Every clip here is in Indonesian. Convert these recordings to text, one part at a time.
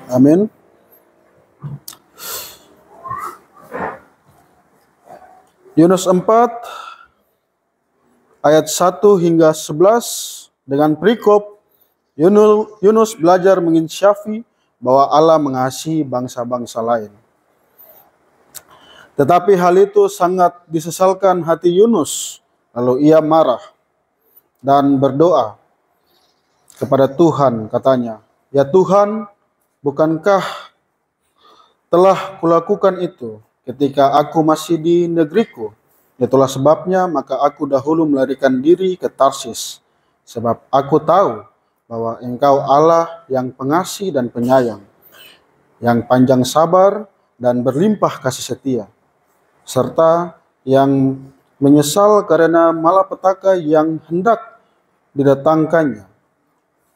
Amin. Yunus 4 ayat 1 hingga 11 dengan perikop Yunus belajar menginsyafi bahwa Allah mengasihi bangsa-bangsa lain. Tetapi hal itu sangat disesalkan hati Yunus, lalu ia marah dan berdoa kepada Tuhan, katanya, "Ya Tuhan, bukankah telah kulakukan itu ketika aku masih di negeriku? Itulah sebabnya maka aku dahulu melarikan diri ke Tarsis, sebab aku tahu bahwa Engkau Allah yang pengasih dan penyayang, yang panjang sabar dan berlimpah kasih setia, serta yang menyesal karena malapetaka yang hendak didatangkannya.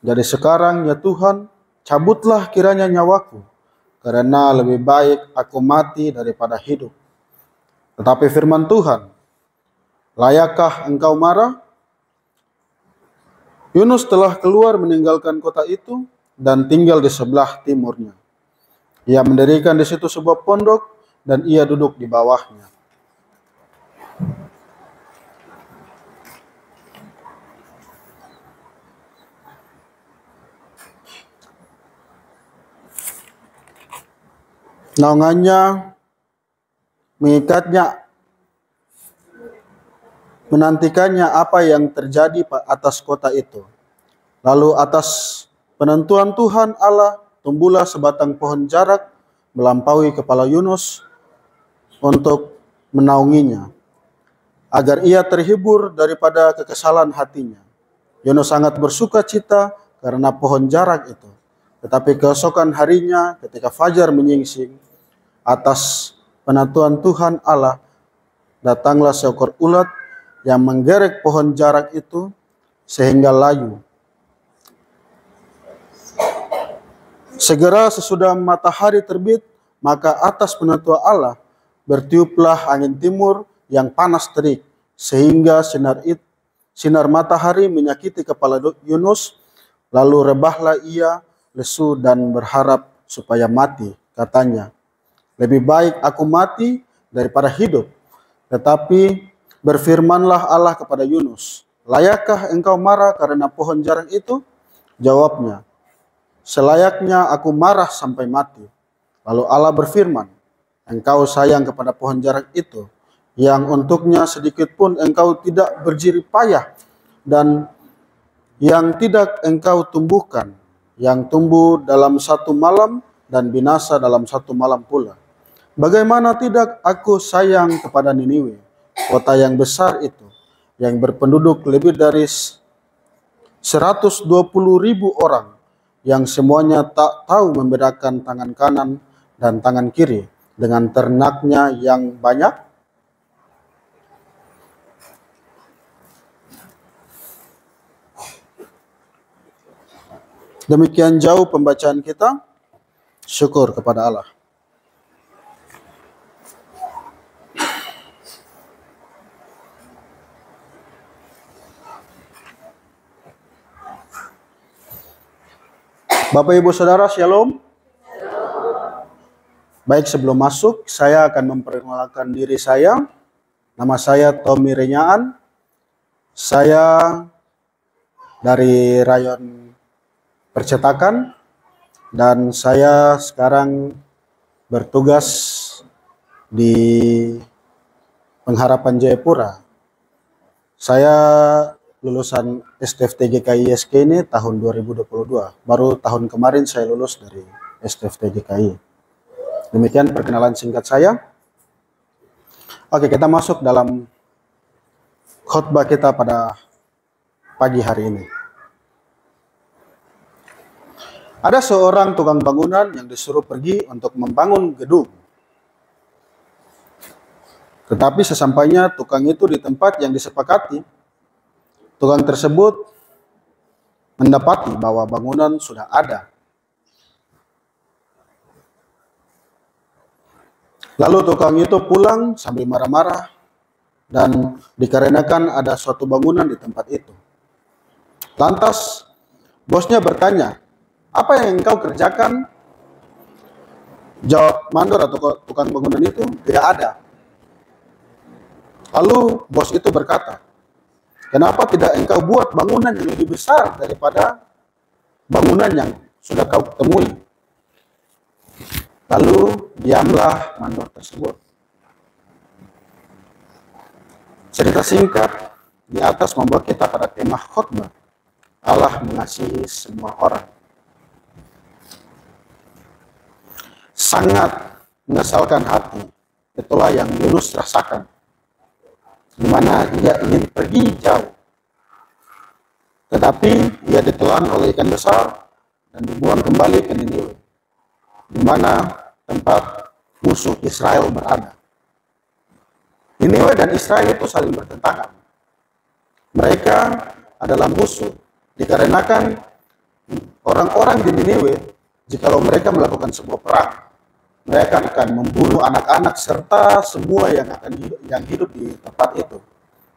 Jadi sekarang ya Tuhan, cabutlah kiranya nyawaku, karena lebih baik aku mati daripada hidup." Tetapi firman Tuhan, "Layakkah engkau marah?" Yunus telah keluar meninggalkan kota itu dan tinggal di sebelah timurnya. Ia mendirikan di situ sebuah pondok dan ia duduk di bawahnya. Naungannya mengikatnya, menantikannya apa yang terjadi atas kota itu. Lalu atas penentuan Tuhan Allah, tumbuhlah sebatang pohon jarak melampaui kepala Yunus untuk menaunginya, agar ia terhibur daripada kekesalan hatinya. Yunus sangat bersuka cita karena pohon jarak itu. Tetapi keesokan harinya ketika fajar menyingsing, atas penentuan Tuhan Allah, datanglah seekor ulat yang menggerek pohon jarak itu sehingga layu. Segera sesudah matahari terbit, maka atas penentuan Allah bertiuplah angin timur yang panas terik, sehingga sinar matahari menyakiti kepala Yunus. Lalu rebahlah ia lesu dan berharap supaya mati. Katanya, "Lebih baik aku mati daripada hidup." Tetapi berfirmanlah Allah kepada Yunus, "Layakkah engkau marah karena pohon jarak itu?" Jawabnya, "Selayaknya aku marah sampai mati." Lalu Allah berfirman, "Engkau sayang kepada pohon jarak itu, yang untuknya sedikit pun engkau tidak berjerih payah, dan yang tidak engkau tumbuhkan, yang tumbuh dalam satu malam dan binasa dalam satu malam pula. Bagaimana tidak aku sayang kepada Niniwe, kota yang besar itu, yang berpenduduk lebih dari 120.000 orang, yang semuanya tak tahu membedakan tangan kanan dan tangan kiri, dengan ternaknya yang banyak?" Demikian jauh pembacaan kita. Syukur kepada Allah. Bapak Ibu Saudara, Shalom. Baik, sebelum masuk, saya akan memperkenalkan diri saya. Nama saya Tommy Renyaan. Saya dari Rayon Percetakan, dan saya sekarang bertugas di Pengharapan Jayapura. Saya lulusan STFT GKI ISK ini tahun 2022. Baru tahun kemarin saya lulus dari STFT GKI. Demikian perkenalan singkat saya. Oke, kita masuk dalam khotbah kita pada pagi hari ini. Ada seorang tukang bangunan yang disuruh pergi untuk membangun gedung. Tetapi sesampainya tukang itu di tempat yang disepakati, tukang tersebut mendapati bahwa bangunan sudah ada. Lalu tukang itu pulang sambil marah-marah, dan dikarenakan ada suatu bangunan di tempat itu. Lantas bosnya bertanya, "Apa yang engkau kerjakan?" Jawab mandor atau tukang bangunan itu, tidak ada. Lalu bos itu berkata, kenapa tidak engkau buat bangunan yang lebih besar daripada bangunan yang sudah kau temui? Lalu diamlah mandor tersebut. Cerita singkat di atas membawa kita pada tema khotbah. Allah mengasihi semua orang. Sangat mengesalkan hati. Itulah yang Yunus rasakan, di mana ia ingin pergi jauh. Tetapi ia ditelan oleh ikan besar dan dibuang kembali ke Niniwe, di mana tempat musuh Israel berada. Niniwe dan Israel itu saling bertentangan. Mereka adalah musuh, dikarenakan orang-orang di Niniwe, jikalau mereka melakukan sebuah perang, mereka akan membunuh anak-anak serta semua yang hidup di tempat itu.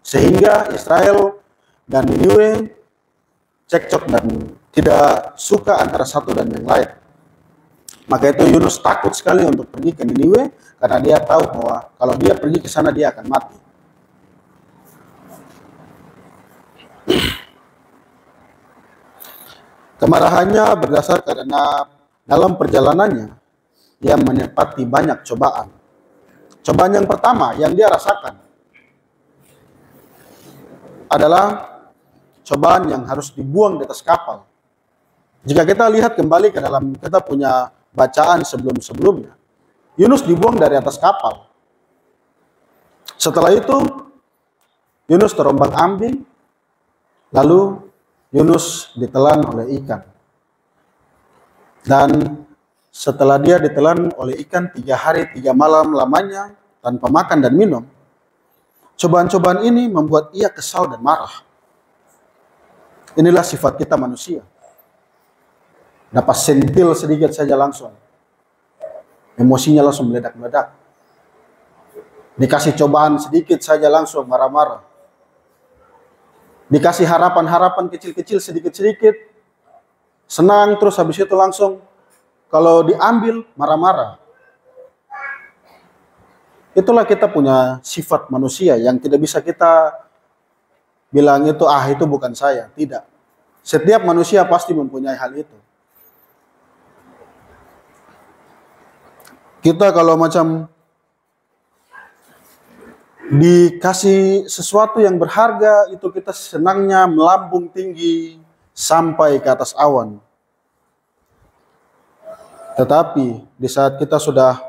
Sehingga Israel dan Niniwe cekcok dan tidak suka antara satu dan yang lain. Maka itu Yunus takut sekali untuk pergi ke Niniwe, karena dia tahu bahwa kalau dia pergi ke sana dia akan mati. Kemarahannya berdasar karena dalam perjalanannya dia menepati banyak cobaan. Cobaan yang pertama yang dia rasakan adalah cobaan yang harus dibuang di atas kapal. Jika kita lihat kembali ke dalam kita punya bacaan sebelum-sebelumnya, Yunus dibuang dari atas kapal. Setelah itu Yunus terombang-ambing, lalu Yunus ditelan oleh ikan. Dan setelah dia ditelan oleh ikan 3 hari 3 malam lamanya tanpa makan dan minum, cobaan-cobaan ini membuat ia kesal dan marah. Inilah sifat kita manusia. Dapat sentil sedikit saja langsung, emosinya langsung meledak-meledak. Dikasih cobaan sedikit saja langsung marah-marah. Dikasih harapan-harapan kecil-kecil sedikit-sedikit, senang, terus habis itu langsung kalau diambil marah-marah. Itulah kita punya sifat manusia yang tidak bisa kita bilang itu bukan saya. Tidak. Setiap manusia pasti mempunyai hal itu. Kita kalau macam dikasih sesuatu yang berharga, itu kita senangnya melambung tinggi sampai ke atas awan. Tetapi di saat kita sudah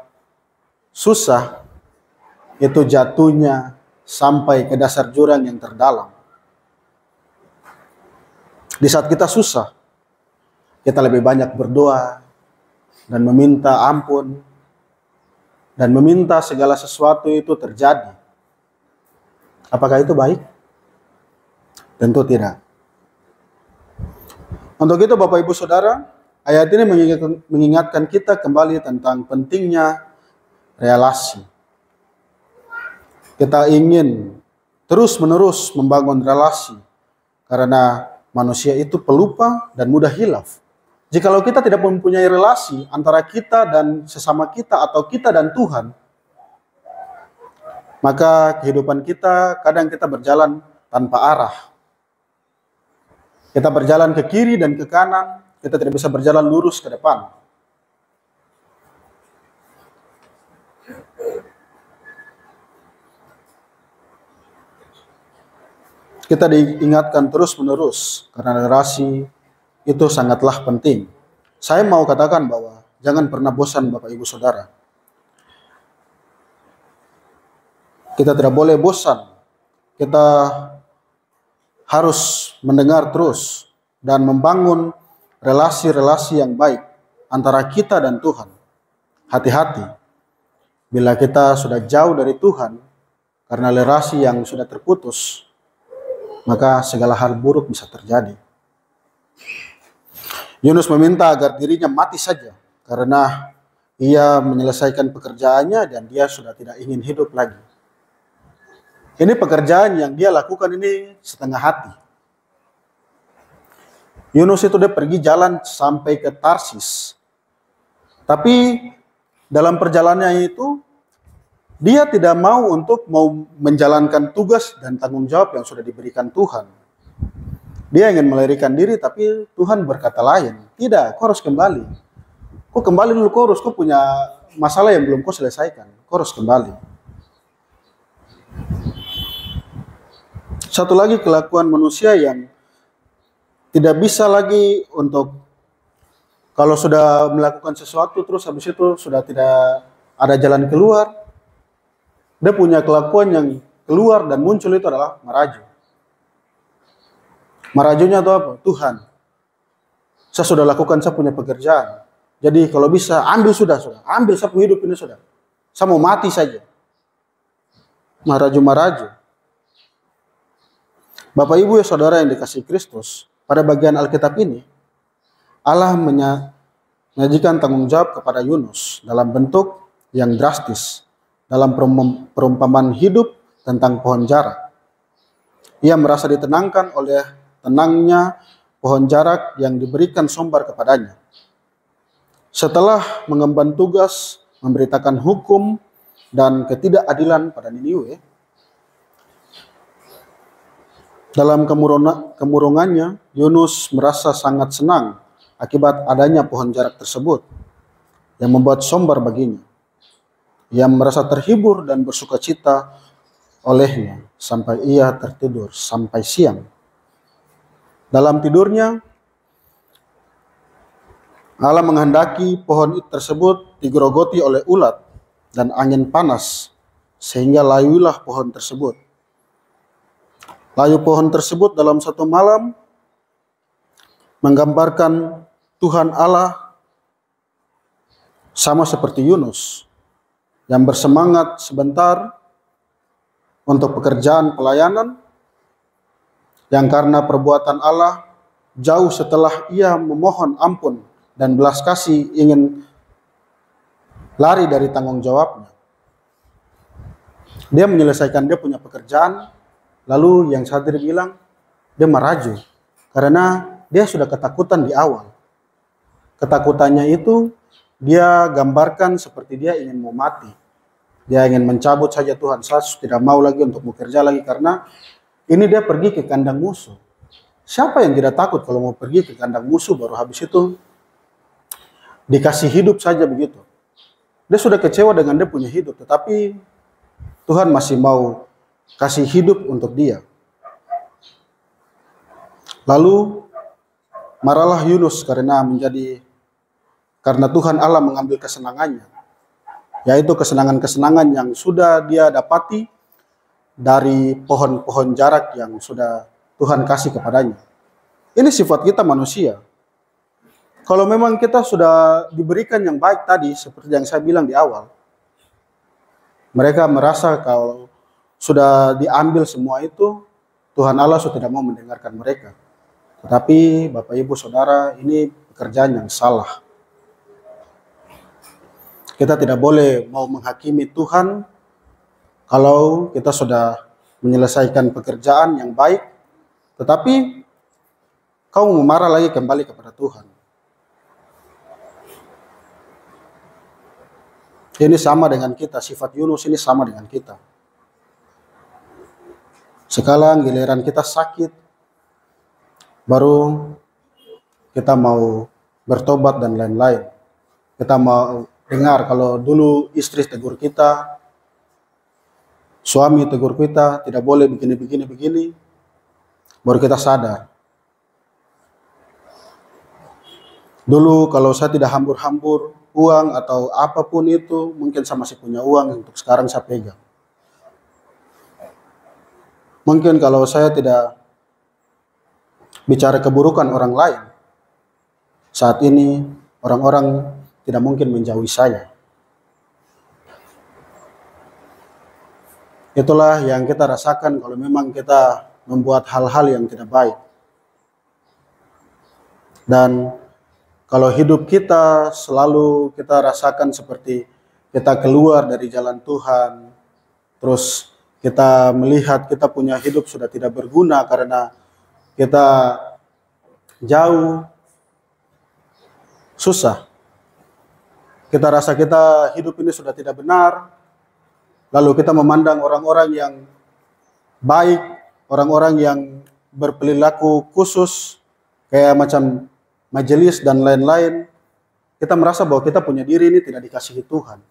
susah, itu jatuhnya sampai ke dasar jurang yang terdalam. Di saat kita susah, kita lebih banyak berdoa dan meminta ampun dan meminta segala sesuatu itu terjadi. Apakah itu baik? Tentu tidak. Untuk itu Bapak Ibu Saudara, ayat ini mengingatkan kita kembali tentang pentingnya relasi. Kita ingin terus-menerus membangun relasi, karena manusia itu pelupa dan mudah hilaf. Jikalau kita tidak mempunyai relasi antara kita dan sesama kita atau kita dan Tuhan, maka kehidupan kita kadang kita berjalan tanpa arah. Kita berjalan ke kiri dan ke kanan, kita tidak bisa berjalan lurus ke depan. Kita diingatkan terus-menerus karena relasi itu sangatlah penting. Saya mau katakan bahwa jangan pernah bosan Bapak Ibu Saudara. Kita tidak boleh bosan. Kita harus mendengar terus dan membangun relasi-relasi yang baik antara kita dan Tuhan. Hati-hati bila kita sudah jauh dari Tuhan karena relasi yang sudah terputus, maka segala hal buruk bisa terjadi. Yunus meminta agar dirinya mati saja karena ia menyelesaikan pekerjaannya dan dia sudah tidak ingin hidup lagi. Ini pekerjaan yang dia lakukan ini setengah hati. Yunus itu dia pergi jalan sampai ke Tarsis. Tapi dalam perjalanannya itu dia tidak mau menjalankan tugas dan tanggung jawab yang sudah diberikan Tuhan. Dia ingin melarikan diri, tapi Tuhan berkata lain. Tidak, kau harus kembali. Kau kembali dulu, kau punya masalah yang belum kau selesaikan. Kau harus kembali. Satu lagi kelakuan manusia yang tidak bisa lagi untuk, kalau sudah melakukan sesuatu terus habis itu sudah tidak ada jalan keluar, dia punya kelakuan yang keluar dan muncul itu adalah merajuk. Merajunya itu apa? Tuhan, saya sudah lakukan, saya punya pekerjaan. Jadi kalau bisa ambil sudah. Ambil saya hidup ini sudah. Saya mau mati saja. Maraju. Bapak Ibu ya saudara yang dikasihi Kristus, pada bagian Alkitab ini Allah menyajikan tanggung jawab kepada Yunus dalam bentuk yang drastis dalam perumpamaan hidup tentang pohon jarak. Ia merasa ditenangkan oleh tenangnya pohon jarak yang diberikan Sombar kepadanya. Setelah mengemban tugas memberitakan hukum dan ketidakadilan pada Niniwe, dalam kemurungannya, Yunus merasa sangat senang akibat adanya pohon jarak tersebut yang membuat Sombar baginya. Ia merasa terhibur dan bersukacita olehnya sampai ia tertidur sampai siang. Dalam tidurnya, Allah menghendaki pohon tersebut digerogoti oleh ulat dan angin panas, sehingga layulah pohon tersebut. Layu pohon tersebut dalam satu malam menggambarkan Tuhan Allah sama seperti Yunus yang bersemangat sebentar untuk pekerjaan pelayanan, yang karena perbuatan Allah jauh setelah ia memohon ampun dan belas kasih ingin lari dari tanggung jawabnya. Dia menyelesaikan dia punya pekerjaan, lalu yang hadir bilang dia meraju karena dia sudah ketakutan di awal. Ketakutannya itu dia gambarkan seperti dia ingin mau mati. Dia ingin mencabut saja, Tuhan, saya tidak mau lagi untuk bekerja lagi karena ini dia pergi ke kandang musuh. Siapa yang tidak takut kalau mau pergi ke kandang musuh baru habis itu dikasih hidup saja begitu. Dia sudah kecewa dengan dia punya hidup, tetapi Tuhan masih mau kasih hidup untuk dia. Lalu marahlah Yunus karena Tuhan Allah mengambil kesenangannya, yaitu kesenangan-kesenangan yang sudah dia dapati dari pohon-pohon jarak yang sudah Tuhan kasih kepadanya. Ini sifat kita manusia. Kalau memang kita sudah diberikan yang baik tadi, seperti yang saya bilang di awal, mereka merasa kalau sudah diambil semua itu, Tuhan Allah sudah tidak mau mendengarkan mereka. Tetapi Bapak Ibu Saudara, ini pekerjaan yang salah. Kita tidak boleh mau menghakimi Tuhan kalau kita sudah menyelesaikan pekerjaan yang baik, tetapi kau memarah lagi kembali kepada Tuhan. Ini sama dengan kita, sifat Yunus ini sama dengan kita. Sekarang giliran kita sakit, baru kita mau bertobat dan lain-lain. Kita mau dengar kalau dulu istri tegur kita, suami tegur kita, tidak boleh begini, baru kita sadar. Dulu kalau saya tidak hambur-hambur uang atau apapun itu, mungkin saya masih punya uang untuk sekarang saya pegang. Mungkin kalau saya tidak bicara keburukan orang lain, saat ini orang-orang tidak mungkin menjauhi saya. Itulah yang kita rasakan kalau memang kita membuat hal-hal yang tidak baik. Dan kalau hidup kita selalu kita rasakan seperti kita keluar dari jalan Tuhan, terus kita melihat kita punya hidup sudah tidak berguna karena kita jauh, susah. kita rasa kita hidup ini sudah tidak benar, lalu kita memandang orang-orang yang baik, orang-orang yang berperilaku khusus, kayak macam majelis dan lain-lain, kita merasa bahwa kita punya diri ini tidak dikasihi Tuhan.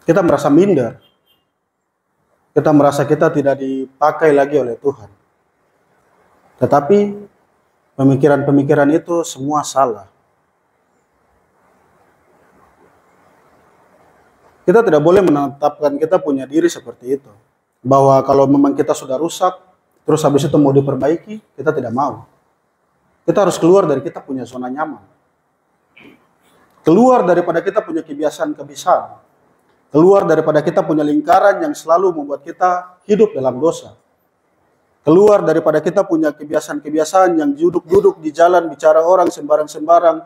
Kita merasa minder. Kita merasa kita tidak dipakai lagi oleh Tuhan. Tetapi pemikiran-pemikiran itu semua salah. Kita tidak boleh menetapkan kita punya diri seperti itu. Bahwa kalau memang kita sudah rusak, terus habis itu mau diperbaiki, kita tidak mau. Kita harus keluar dari kita punya zona nyaman. Keluar daripada kita punya kebiasaan-kebiasaan. Keluar daripada kita punya lingkaran yang selalu membuat kita hidup dalam dosa. Keluar daripada kita punya kebiasaan-kebiasaan yang duduk-duduk di jalan, bicara orang sembarang-sembarang,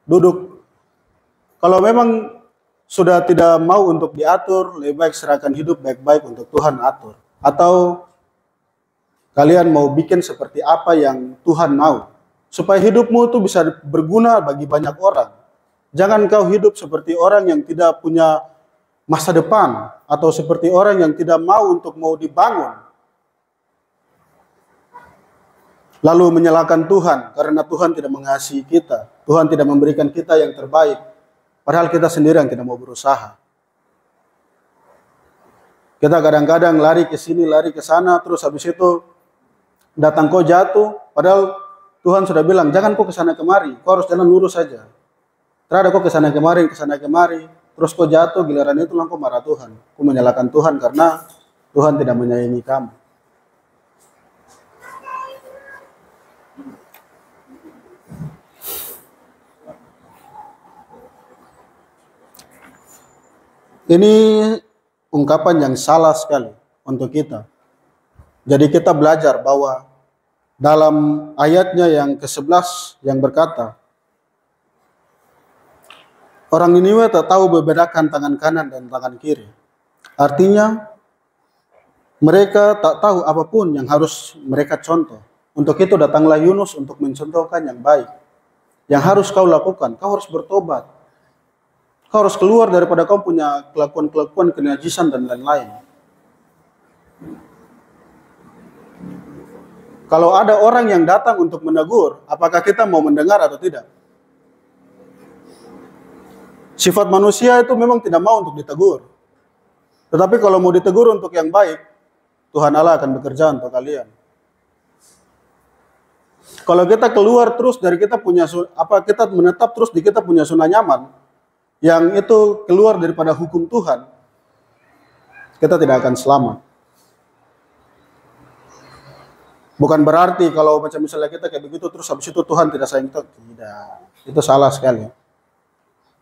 duduk. Kalau memang sudah tidak mau untuk diatur, lebih baik serahkan hidup baik-baik untuk Tuhan atur. Atau kalian mau bikin seperti apa yang Tuhan mau. Supaya hidupmu itu bisa berguna bagi banyak orang. Jangan kau hidup seperti orang yang tidak punya masa depan, atau seperti orang yang tidak mau dibangun, lalu menyalahkan Tuhan karena Tuhan tidak mengasihi kita, Tuhan tidak memberikan kita yang terbaik, padahal kita sendiri yang tidak mau berusaha. Kita kadang-kadang lari ke sini, lari ke sana, terus habis itu datang kau jatuh, padahal Tuhan sudah bilang jangan kau ke sana kemari, kau harus jalan lurus saja. Terada kau ke sana kemari, terus kau jatuh, giliran itu kau marah Tuhan. Kau menyalahkan Tuhan karena Tuhan tidak menyayangi kamu. Ini ungkapan yang salah sekali untuk kita. Jadi kita belajar bahwa dalam ayatnya yang ke-11 yang berkata, orang Niniwe tak tahu membedakan tangan kanan dan tangan kiri. Artinya, mereka tak tahu apapun yang harus mereka contoh. Untuk itu datanglah Yunus untuk mencontohkan yang baik. Yang harus kau lakukan, kau harus bertobat. Kau harus keluar daripada kau punya kelakuan-kelakuan kenajisan dan lain-lain. Kalau ada orang yang datang untuk menegur, apakah kita mau mendengar atau tidak? Sifat manusia itu memang tidak mau untuk ditegur. Tetapi kalau mau ditegur untuk yang baik, Tuhan Allah akan bekerja untuk kalian. Kalau kita keluar terus dari kita kita menetap terus di kita punya zona nyaman, yang itu keluar daripada hukum Tuhan, kita tidak akan selamat. Bukan berarti kalau macam misalnya kita kayak begitu terus habis itu Tuhan tidak sayang kita. Tidak, itu salah sekali.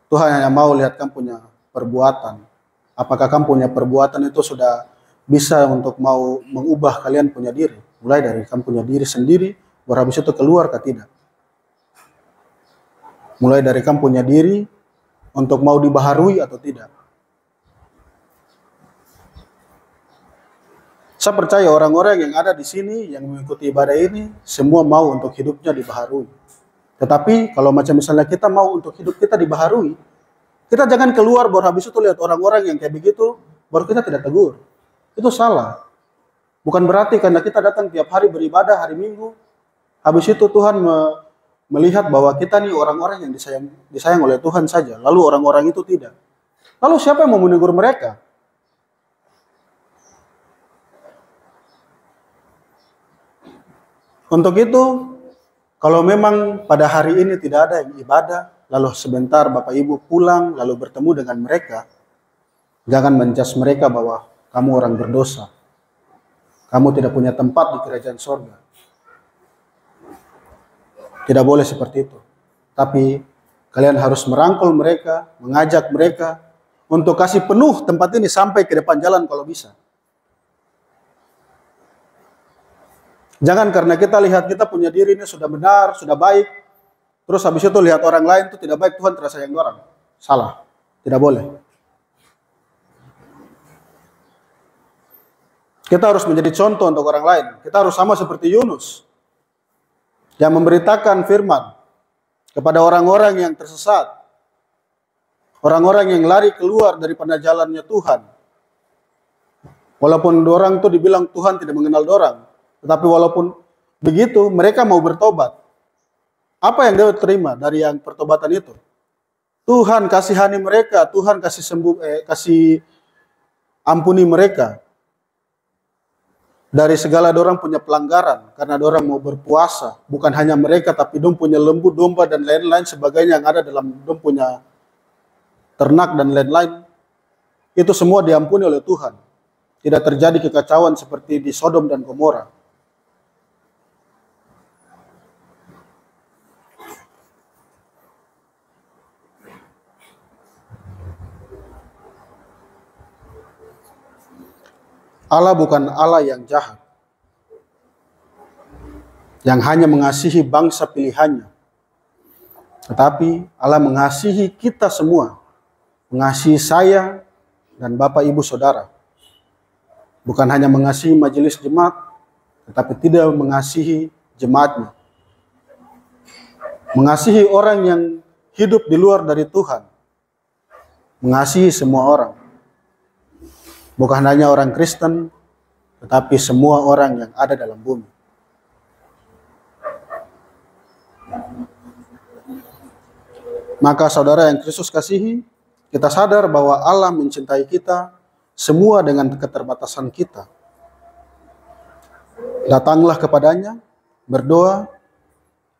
Tuhan hanya mau lihat kamu punya perbuatan. Apakah kamu punya perbuatan itu sudah bisa untuk mau mengubah kalian punya diri. Mulai dari kamu punya diri sendiri, baru habis itu keluar ke tidak. Mulai dari kamu punya diri untuk mau dibaharui atau tidak. Saya percaya orang-orang yang ada di sini, yang mengikuti ibadah ini, semua mau untuk hidupnya dibaharui. Tetapi kalau macam misalnya kita mau untuk hidup kita dibaharui, kita jangan keluar baru habis itu lihat orang-orang yang kayak begitu, baru kita tidak tegur. Itu salah. Bukan berarti karena kita datang tiap hari beribadah, hari Minggu, habis itu Tuhan melihat bahwa kita nih orang-orang yang disayang oleh Tuhan saja, lalu orang-orang itu tidak. Lalu siapa yang mau menegur mereka? Untuk itu, kalau memang pada hari ini tidak ada yang ibadah, lalu sebentar Bapak Ibu pulang, lalu bertemu dengan mereka, jangan menjudge mereka bahwa kamu orang berdosa. Kamu tidak punya tempat di kerajaan sorga. Tidak boleh seperti itu. Tapi kalian harus merangkul mereka, mengajak mereka, untuk kasih penuh tempat ini sampai ke depan jalan kalau bisa. Jangan karena kita lihat kita punya diri ini sudah benar, sudah baik, terus habis itu lihat orang lain itu tidak baik, Tuhan terasa yang orang. Salah. Tidak boleh. Kita harus menjadi contoh untuk orang lain. Kita harus sama seperti Yunus yang memberitakan firman kepada orang-orang yang tersesat, orang-orang yang lari keluar daripada jalannya Tuhan. Walaupun orang itu dibilang Tuhan tidak mengenal dorang, tetapi walaupun begitu mereka mau bertobat. Apa yang dia terima dari yang pertobatan itu? Tuhan kasihani mereka, Tuhan kasih ampuni mereka dari segala dorang punya pelanggaran, karena dorang mau berpuasa. Bukan hanya mereka, tapi dong punya lembu, domba, dan lain-lain sebagainya yang ada dalam dong punya ternak dan lain-lain. Itu semua diampuni oleh Tuhan. Tidak terjadi kekacauan seperti di Sodom dan Gomora. Allah bukan Allah yang jahat, yang hanya mengasihi bangsa pilihannya. Tetapi Allah mengasihi kita semua, mengasihi saya dan Bapak Ibu Saudara. Bukan hanya mengasihi majelis jemaat, tetapi tidak mengasihi jemaatnya. Mengasihi orang yang hidup di luar dari Tuhan. Mengasihi semua orang. Bukan hanya orang Kristen, tetapi semua orang yang ada dalam bumi. Maka saudara yang Kristus kasihi, kita sadar bahwa Allah mencintai kita semua dengan keterbatasan kita. Datanglah kepadanya, berdoa,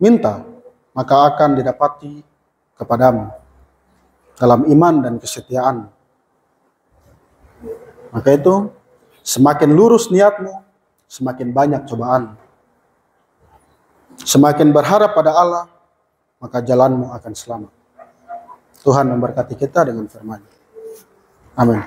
minta, maka akan didapati kepadamu dalam iman dan kesetiaan. Maka itu, semakin lurus niatmu, semakin banyak cobaan. Semakin berharap pada Allah, maka jalanmu akan selamat. Tuhan memberkati kita dengan firman-Nya. Amin.